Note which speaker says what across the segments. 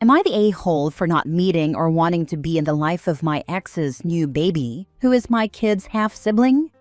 Speaker 1: Am I the a-hole for not meeting or wanting to be in the life of my ex's new baby, who is my kid's half-sibling?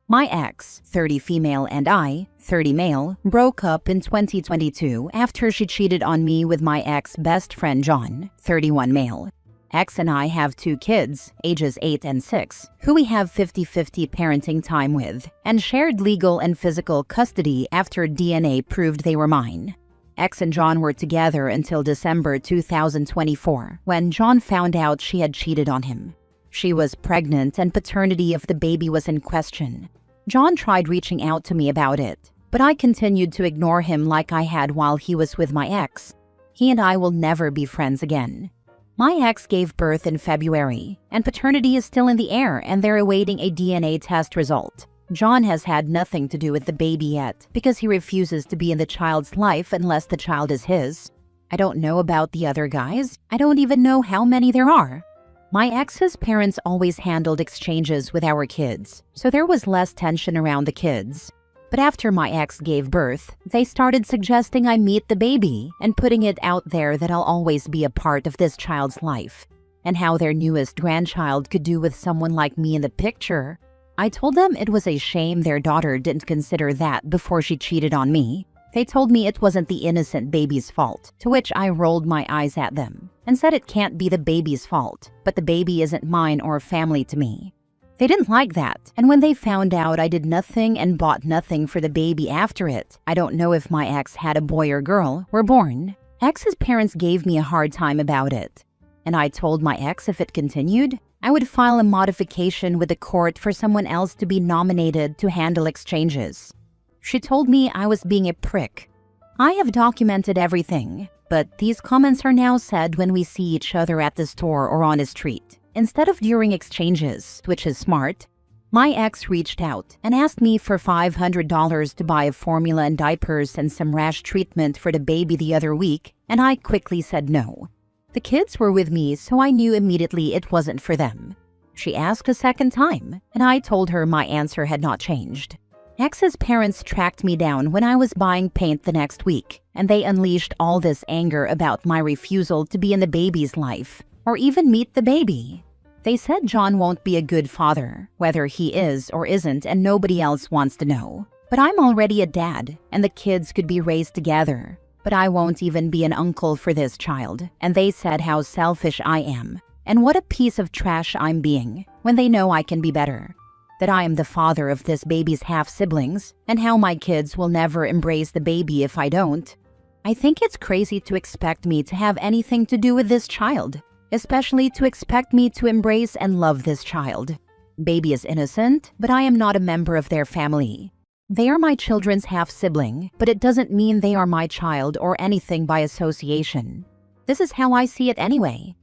Speaker 1: My ex, 30 female, and I, 30 male, broke up in 2022 after she cheated on me with my ex-best friend John, 31 male. Ex and I have 2 kids, ages 8 and 6, who we have 50-50 parenting time with, and shared legal and physical custody after DNA proved they were mine. Ex and John were together until December 2024, when John found out she had cheated on him. She was pregnant and paternity of the baby was in question. John tried reaching out to me about it, but I continued to ignore him like I had while he was with my ex. He and I will never be friends again. My ex gave birth in February, and paternity is still in the air and they're awaiting a DNA test result. John has had nothing to do with the baby yet because he refuses to be in the child's life unless the child is his. I don't know about the other guys. I don't even know how many there are. My ex's parents always handled exchanges with our kids, so there was less tension around the kids. But after my ex gave birth, they started suggesting I meet the baby and putting it out there that I'll always be a part of this child's life, and how their newest grandchild could do with someone like me in the picture. I told them it was a shame their daughter didn't consider that before she cheated on me. They told me it wasn't the innocent baby's fault, to which I rolled my eyes at them and said it can't be the baby's fault, but the baby isn't mine or family to me. They didn't like that, and when they found out I did nothing and bought nothing for the baby after it, I don't know if my ex had a boy or girl, were born. Ex's parents gave me a hard time about it, and I told my ex if it continued, I would file a modification with the court for someone else to be nominated to handle exchanges. She told me I was being a prick. I have documented everything, but these comments are now said when we see each other at the store or on the street, instead of during exchanges, which is smart. My ex reached out and asked me for $500 to buy a formula and diapers and some rash treatment for the baby the other week, and I quickly said no. The kids were with me, so I knew immediately it wasn't for them. She asked a second time, and I told her my answer had not changed. Ex's parents tracked me down when I was buying paint the next week, and they unleashed all this anger about my refusal to be in the baby's life, or even meet the baby. They said John won't be a good father, whether he is or isn't, and nobody else wants to know. But I'm already a dad, and the kids could be raised together. But I won't even be an uncle for this child, and they said how selfish I am, and what a piece of trash I'm being, when they know I can be better. That I am the father of this baby's half-siblings, and how my kids will never embrace the baby if I don't. I think it's crazy to expect me to have anything to do with this child, especially to expect me to embrace and love this child. Baby is innocent, but I am not a member of their family. They are my children's half-sibling, but it doesn't mean they are my child or anything by association. This is how I see it anyway.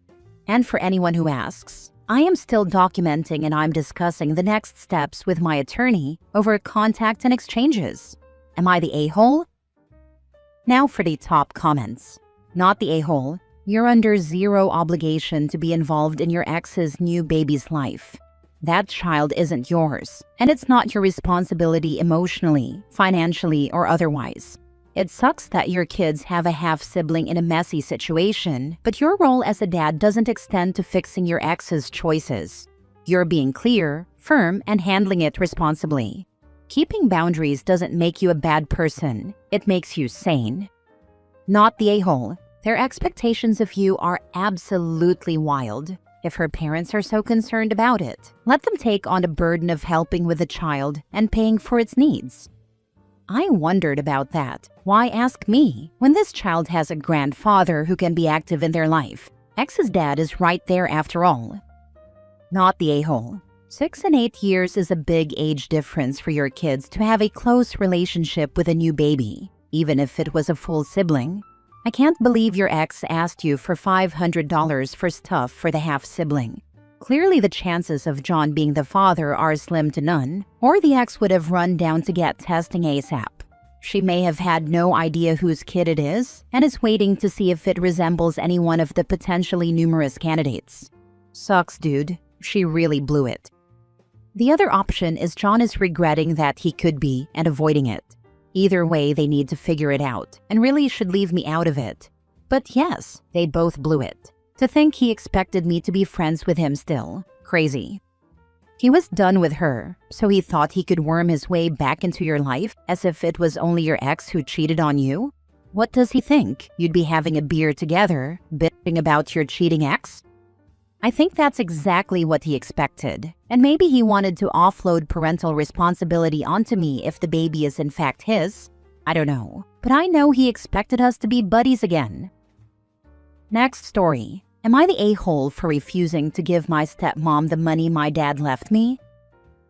Speaker 1: And for anyone who asks, I am still documenting and I'm discussing the next steps with my attorney over contact and exchanges. Am I the a-hole? Now for the top comments. Not the a-hole. You're under zero obligation to be involved in your ex's new baby's life. That child isn't yours, and it's not your responsibility emotionally, financially, or otherwise. It sucks that your kids have a half-sibling in a messy situation, but your role as a dad doesn't extend to fixing your ex's choices. You're being clear, firm, and handling it responsibly. Keeping boundaries doesn't make you a bad person. It makes you sane. Not the a-hole. Their expectations of you are absolutely wild. If her parents are so concerned about it, let them take on the burden of helping with the child and paying for its needs. I wondered about that. Why ask me when this child has a grandfather who can be active in their life? Ex's dad is right there after all. Not the a-hole. 6 and 8 years is a big age difference for your kids to have a close relationship with a new baby, even if it was a full sibling. I can't believe your ex asked you for $500 for stuff for the half-sibling. Clearly the chances of John being the father are slim to none, or the ex would have run down to get testing ASAP. She may have had no idea whose kid it is, and is waiting to see if it resembles any one of the potentially numerous candidates. Sucks, dude. She really blew it. The other option is John is regretting that he could be and avoiding it. Either way, they need to figure it out, and really should leave me out of it. But yes, they both blew it. To think he expected me to be friends with him still. Crazy. He was done with her, so he thought he could worm his way back into your life as if it was only your ex who cheated on you? What does he think? You'd be having a beer together, bitching about your cheating ex? I think that's exactly what he expected. And maybe he wanted to offload parental responsibility onto me if the baby is in fact his. I don't know. But I know he expected us to be buddies again. Next story. Am I the a-hole for refusing to give my stepmom the money my dad left me?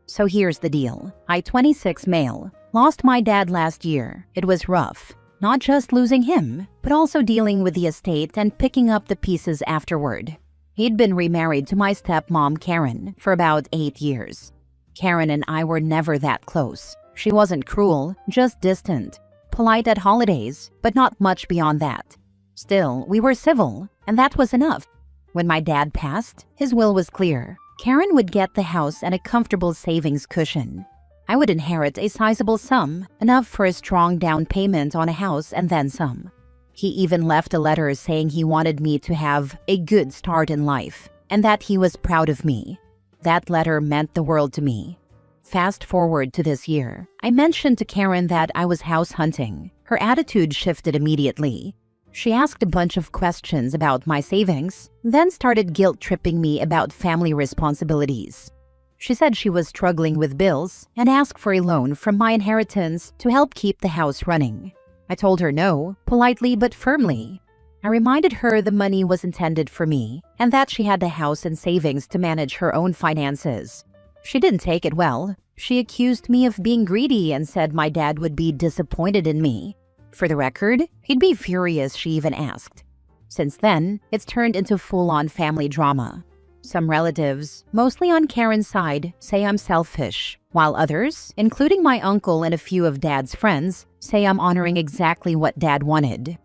Speaker 1: So here's the deal. I, 26 male, lost my dad last year. It was rough. Not just losing him, but also dealing with the estate and picking up the pieces afterward. He'd been remarried to my stepmom, Karen, for about 8 years. Karen and I were never that close. She wasn't cruel, just distant. Polite at holidays, but not much beyond that. Still, we were civil, and that was enough. When my dad passed, his will was clear. Karen would get the house and a comfortable savings cushion. I would inherit a sizable sum, enough for a strong down payment on a house and then some. He even left a letter saying he wanted me to have a good start in life, and that he was proud of me. That letter meant the world to me. Fast forward to this year, I mentioned to Karen that I was house hunting. Her attitude shifted immediately. She asked a bunch of questions about my savings, then started guilt-tripping me about family responsibilities. She said she was struggling with bills and asked for a loan from my inheritance to help keep the house running. I told her no, politely but firmly. I reminded her the money was intended for me and that she had the house and savings to manage her own finances. She didn't take it well. She accused me of being greedy and said my dad would be disappointed in me. For the record, he'd be furious she even asked. Since then, it's turned into full-on family drama. Some relatives, mostly on Karen's side, say I'm selfish, while others, including my uncle and a few of Dad's friends, say I'm honoring exactly what Dad wanted.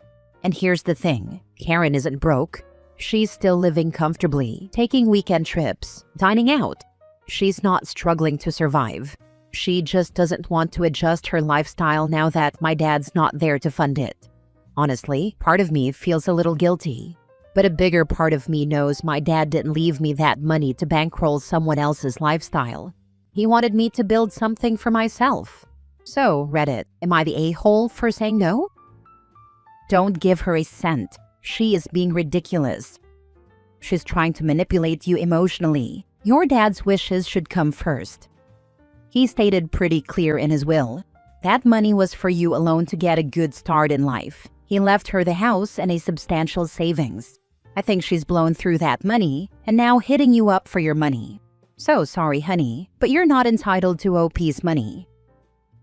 Speaker 1: And here's the thing, Karen isn't broke. She's still living comfortably, taking weekend trips, dining out. She's not struggling to survive. She just doesn't want to adjust her lifestyle now that my dad's not there to fund it. Honestly, part of me feels a little guilty. But a bigger part of me knows my dad didn't leave me that money to bankroll someone else's lifestyle. He wanted me to build something for myself. So, Reddit, am I the a-hole for saying no? Don't give her a cent. She is being ridiculous. She's trying to manipulate you emotionally. Your dad's wishes should come first. He stated pretty clear in his will. That money was for you alone to get a good start in life. He left her the house and a substantial savings. I think she's blown through that money and now hitting you up for your money. So sorry, honey, but you're not entitled to OP's money.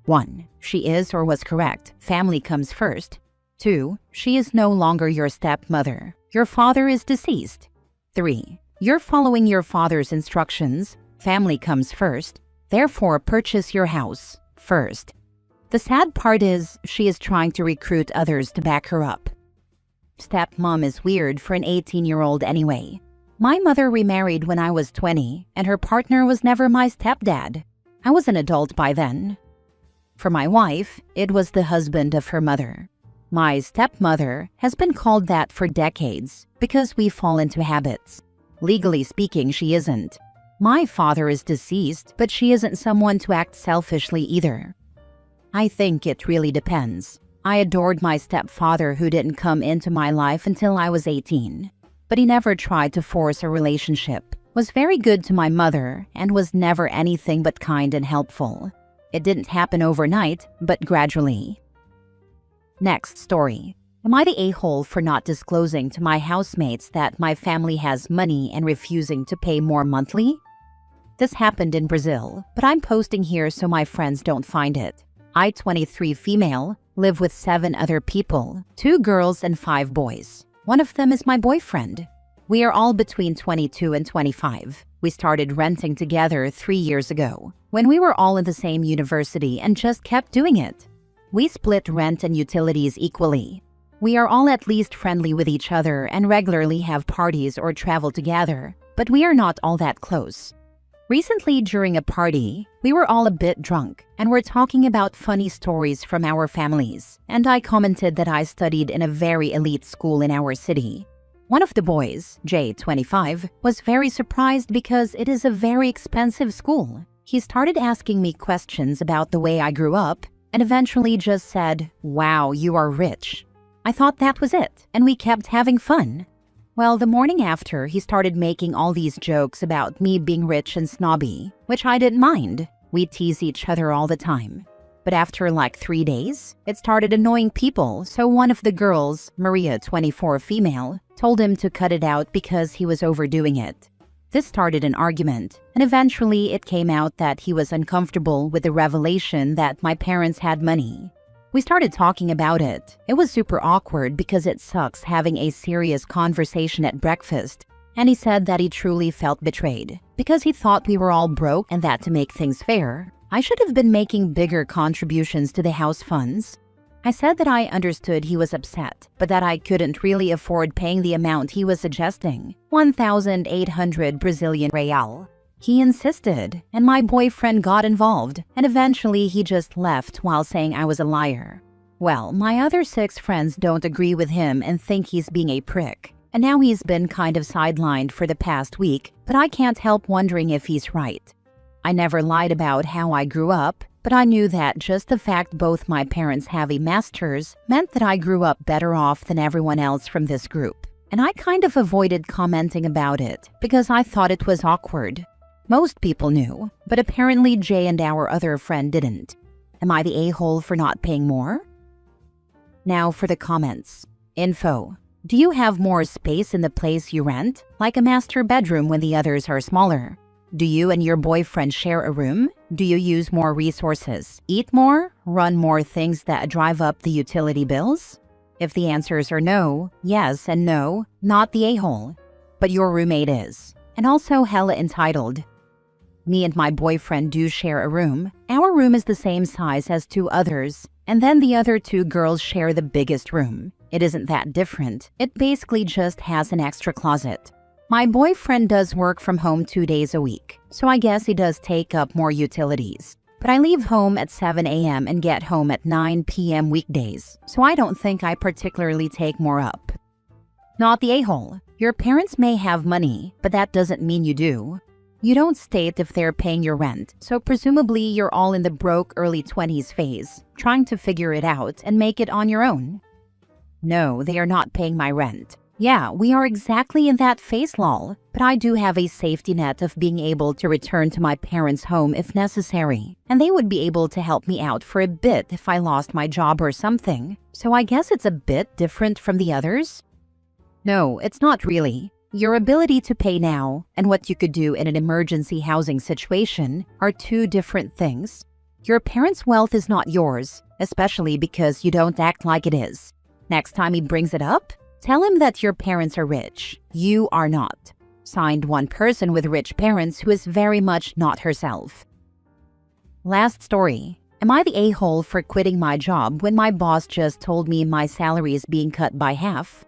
Speaker 1: 1. She is or was correct. Family comes first. 2. She is no longer your stepmother. Your father is deceased. 3. You're following your father's instructions. Family comes first. Therefore, purchase your house first. The sad part is, she is trying to recruit others to back her up. Stepmom is weird for an 18-year-old anyway. My mother remarried when I was 20, and her partner was never my stepdad. I was an adult by then. For my wife, it was the husband of her mother. My stepmother has been called that for decades because we fall into habits. Legally speaking, she isn't. My father is deceased, but she isn't someone to act selfishly either. I think it really depends. I adored my stepfather who didn't come into my life until I was 18. But he never tried to force a relationship, was very good to my mother, and was never anything but kind and helpful. It didn't happen overnight, but gradually. Next story. Am I the a-hole for not disclosing to my housemates that my family has money and refusing to pay more monthly? This happened in Brazil, but I'm posting here so my friends don't find it. I, 23 female, live with 7 other people, 2 girls and 5 boys. One of them is my boyfriend. We are all between 22 and 25. We started renting together 3 years ago, when we were all in the same university and just kept doing it. We split rent and utilities equally. We are all at least friendly with each other and regularly have parties or travel together, but we are not all that close. Recently, during a party, we were all a bit drunk and were talking about funny stories from our families, and I commented that I studied in a very elite school in our city. One of the boys, Jay, 25, was very surprised because it is a very expensive school. He started asking me questions about the way I grew up and eventually just said, "Wow, you are rich." I thought that was it, and we kept having fun. Well, the morning after, he started making all these jokes about me being rich and snobby, which I didn't mind. We tease each other all the time. But after like 3 days, it started annoying people, so one of the girls, Maria, 24, female, told him to cut it out because he was overdoing it. This started an argument, and eventually it came out that he was uncomfortable with the revelation that my parents had money. We started talking about it. It was super awkward because it sucks having a serious conversation at breakfast, and he said that he truly felt betrayed because he thought we were all broke and that to make things fair, I should have been making bigger contributions to the house funds. I said that I understood he was upset, but that I couldn't really afford paying the amount he was suggesting, 1,800 Brazilian real. He insisted, and my boyfriend got involved, and eventually he just left while saying I was a liar. Well, my other 6 friends don't agree with him and think he's being a prick, and now he's been kind of sidelined for the past week, but I can't help wondering if he's right. I never lied about how I grew up, but I knew that just the fact both my parents have a master's meant that I grew up better off than everyone else from this group, and I kind of avoided commenting about it because I thought it was awkward. Most people knew, but apparently Jay and our other friend didn't. Am I the a-hole for not paying more? Now for the comments. Info. Do you have more space in the place you rent, like a master bedroom when the others are smaller? Do you and your boyfriend share a room? Do you use more resources, eat more, run more things that drive up the utility bills? If the answers are no, yes, and no, not the a-hole. But your roommate is. And also hella entitled. Me and my boyfriend do share a room. Our room is the same size as 2 others, and then the other 2 girls share the biggest room. It isn't that different. It basically just has an extra closet. My boyfriend does work from home 2 days a week, so I guess he does take up more utilities. But I leave home at 7 a.m. and get home at 9 p.m. weekdays, so I don't think I particularly take more up. Not the a-hole. Your parents may have money, but that doesn't mean you do. You don't state if they're paying your rent, so presumably you're all in the broke early 20s phase, trying to figure it out and make it on your own. No, they are not paying my rent. Yeah, we are exactly in that phase, lol, but I do have a safety net of being able to return to my parents' home if necessary, and they would be able to help me out for a bit if I lost my job or something, so I guess it's a bit different from the others? No, it's not really. Your ability to pay now and what you could do in an emergency housing situation are 2 different things. Your parents' wealth is not yours, especially because you don't act like it is. Next time he brings it up, tell him that your parents are rich. You are not. Signed, one person with rich parents who is very much not herself. Last story. Am I the a-hole for quitting my job when my boss just told me my salary is being cut by half?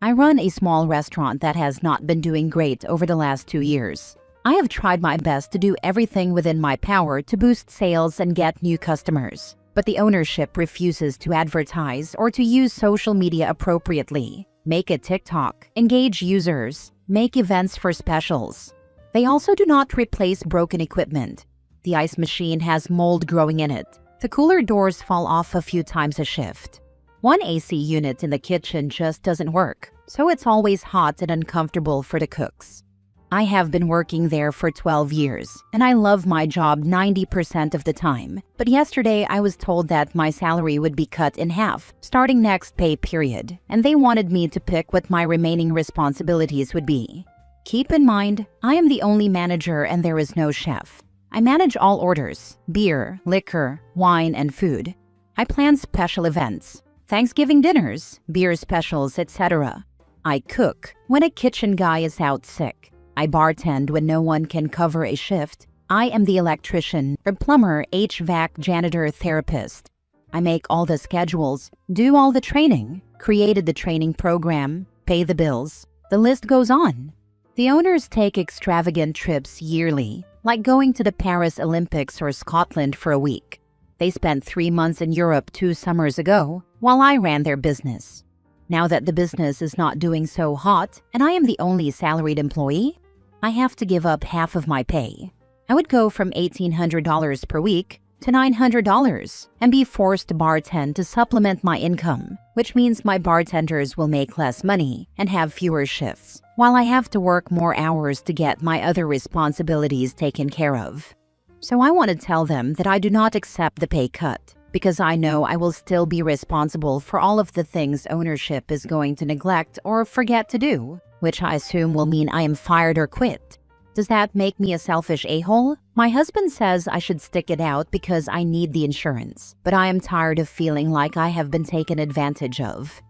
Speaker 1: I run a small restaurant that has not been doing great over the last 2 years. I have tried my best to do everything within my power to boost sales and get new customers, but the ownership refuses to advertise or to use social media appropriately, make a TikTok, engage users, make events for specials. They also do not replace broken equipment. The ice machine has mold growing in it. The cooler doors fall off a few times a shift. One AC unit in the kitchen just doesn't work, so it's always hot and uncomfortable for the cooks. I have been working there for 12 years, and I love my job 90% of the time. But yesterday I was told that my salary would be cut in half, starting next pay period, and they wanted me to pick what my remaining responsibilities would be. Keep in mind, I am the only manager and there is no chef. I manage all orders, beer, liquor, wine, and food. I plan special events. Thanksgiving dinners, beer specials, etc. I cook when a kitchen guy is out sick. I bartend when no one can cover a shift. I am the electrician or plumber, HVAC, janitor, therapist. I make all the schedules, do all the training, created the training program, pay the bills. The list goes on. The owners take extravagant trips yearly, like going to the Paris Olympics or Scotland for a week. They spent 3 months in Europe 2 summers ago while I ran their business. Now that the business is not doing so hot and I am the only salaried employee, I have to give up half of my pay. I would go from $1,800 per week to $900 and be forced to bartend to supplement my income, which means my bartenders will make less money and have fewer shifts, while I have to work more hours to get my other responsibilities taken care of. So I want to tell them that I do not accept the pay cut, because I know I will still be responsible for all of the things ownership is going to neglect or forget to do, which I assume will mean I am fired or quit. Does that make me a selfish a-hole? My husband says I should stick it out because I need the insurance, but I am tired of feeling like I have been taken advantage of.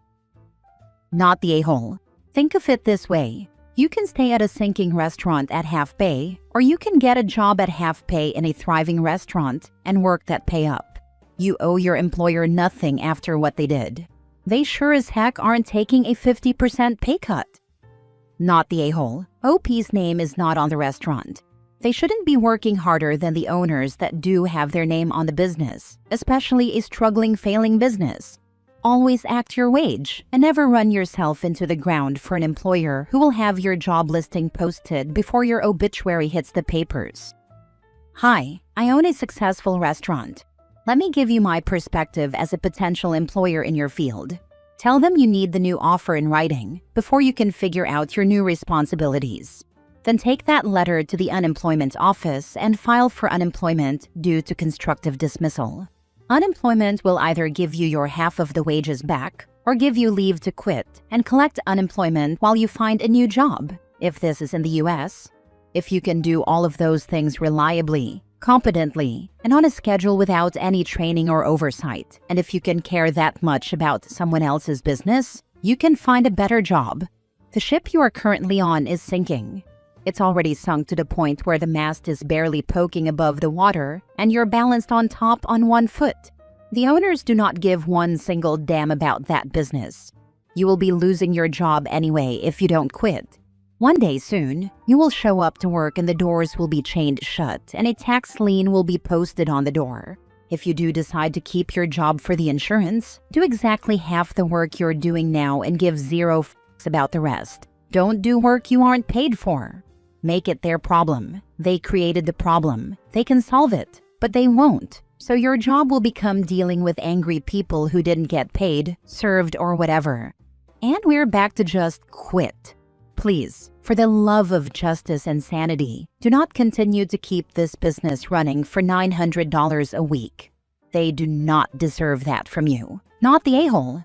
Speaker 1: Not the a-hole. Think of it this way. You can stay at a sinking restaurant at half pay, or you can get a job at half pay in a thriving restaurant and work that pay up. You owe your employer nothing after what they did. They sure as heck aren't taking a 50% pay cut. Not the a-hole. OP's name is not on the restaurant. They shouldn't be working harder than the owners that do have their name on the business, especially a struggling, failing business. Always act your wage and never run yourself into the ground for an employer who will have your job listing posted before your obituary hits the papers. Hi, I own a successful restaurant. Let me give you my perspective as a potential employer in your field. Tell them you need the new offer in writing before you can figure out your new responsibilities. Then take that letter to the unemployment office and file for unemployment due to constructive dismissal. Unemployment will either give you your half of the wages back or give you leave to quit and collect unemployment while you find a new job, if this is in the US. If you can do all of those things reliably, competently, and on a schedule without any training or oversight, and if you can care that much about someone else's business, you can find a better job. The ship you are currently on is sinking. It's already sunk to the point where the mast is barely poking above the water and you're balanced on top on one foot. The owners do not give one single damn about that business. You will be losing your job anyway if you don't quit. One day soon, you will show up to work and the doors will be chained shut and a tax lien will be posted on the door. If you do decide to keep your job for the insurance, do exactly half the work you're doing now and give zero fucks about the rest. Don't do work you aren't paid for. Make it their problem. They created the problem. They can solve it, but they won't. So your job will become dealing with angry people who didn't get paid, served, or whatever. And we're back to just quit. Please, for the love of justice and sanity, do not continue to keep this business running for $900 a week. They do not deserve that from you. Not the a-hole.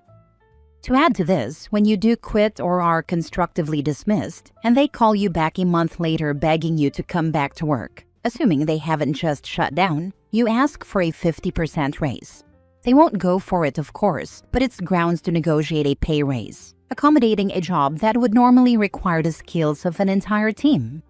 Speaker 1: To add to this, when you do quit or are constructively dismissed, and they call you back a month later begging you to come back to work, assuming they haven't just shut down, you ask for a 50% raise. They won't go for it, of course, but it's grounds to negotiate a pay raise, accommodating a job that would normally require the skills of an entire team.